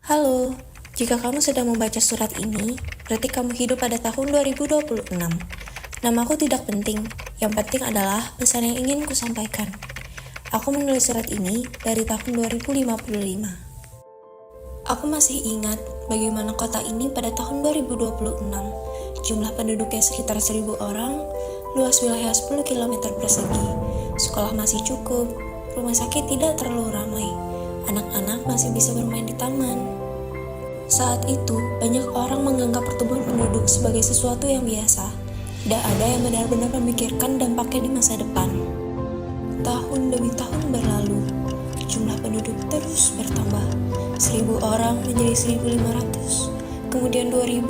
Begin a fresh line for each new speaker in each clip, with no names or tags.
Halo, jika kamu sedang membaca surat ini, berarti kamu hidup pada tahun 2026. Namaku tidak penting, yang penting adalah pesan yang ingin kusampaikan. Aku menulis surat ini dari tahun 2055. Aku masih ingat bagaimana kota ini pada tahun 2026. Jumlah penduduknya sekitar 1.000 orang, luas wilayah 10 km persegi, sekolah masih cukup, rumah sakit tidak terlalu ramai, anak-anak masih bisa bermain di taman. Saat itu, banyak orang menganggap pertumbuhan penduduk sebagai sesuatu yang biasa. Tidak ada yang benar-benar memikirkan dampaknya di masa depan. Tahun demi tahun berlalu, jumlah penduduk terus bertambah. 1.000 orang menjadi 1.500, kemudian 2.000,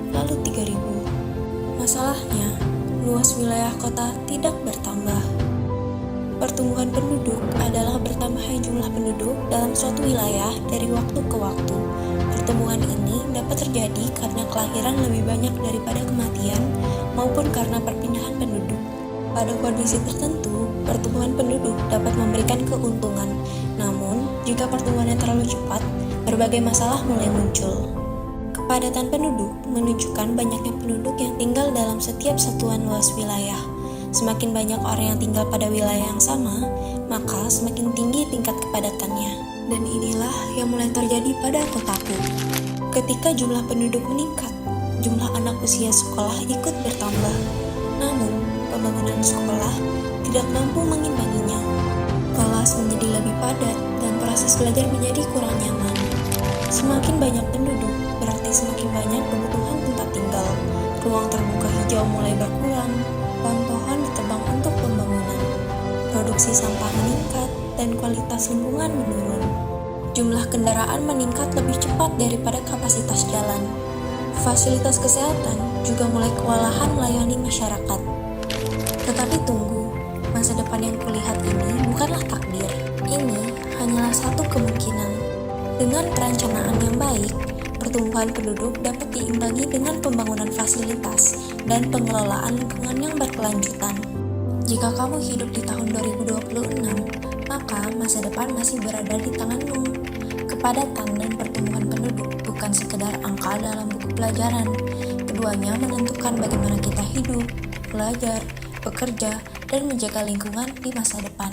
lalu 3.000. Masalahnya, luas wilayah kota tidak bertambah. Pertumbuhan penduduk adalah bertambahnya jumlah penduduk dalam suatu wilayah dari waktu ke waktu. Pertumbuhan ini dapat terjadi karena kelahiran lebih banyak daripada kematian maupun karena perpindahan penduduk. Pada kondisi tertentu, pertumbuhan penduduk dapat memberikan keuntungan. Namun, jika pertumbuhannya terlalu cepat, berbagai masalah mulai muncul. Kepadatan penduduk menunjukkan banyaknya penduduk yang tinggal dalam setiap satuan luas wilayah. Semakin banyak orang yang tinggal pada wilayah yang sama, maka semakin tinggi tingkat kepadatannya. Dan inilah yang mulai terjadi pada kotaku. Ketika jumlah penduduk meningkat, jumlah anak usia sekolah ikut bertambah. Namun, pembangunan sekolah tidak mampu mengimbanginya. Kelas menjadi lebih padat dan proses belajar menjadi kurang nyaman. Semakin banyak penduduk, berarti semakin banyak kebutuhan tempat tinggal. Ruang terbuka hijau mulai berkurang. Pohon-pohon ditebang untuk pembangunan, produksi sampah meningkat, dan kualitas lingkungan menurun. Jumlah kendaraan meningkat lebih cepat daripada kapasitas jalan. Fasilitas kesehatan juga mulai kewalahan melayani masyarakat. Tetapi tunggu, masa depan yang kulihat ini bukanlah takdir. Ini hanyalah satu kemungkinan. Dengan perencanaan yang baik, pertumbuhan penduduk dapat diimbangi dengan pembangunan fasilitas dan pengelolaan lingkungan yang berkelanjutan. Jika kamu hidup di tahun 2026, maka masa depan masih berada di tanganmu. Kepadatan dan pertumbuhan penduduk bukan sekedar angka dalam buku pelajaran. Keduanya menentukan bagaimana kita hidup, belajar, bekerja, dan menjaga lingkungan di masa depan.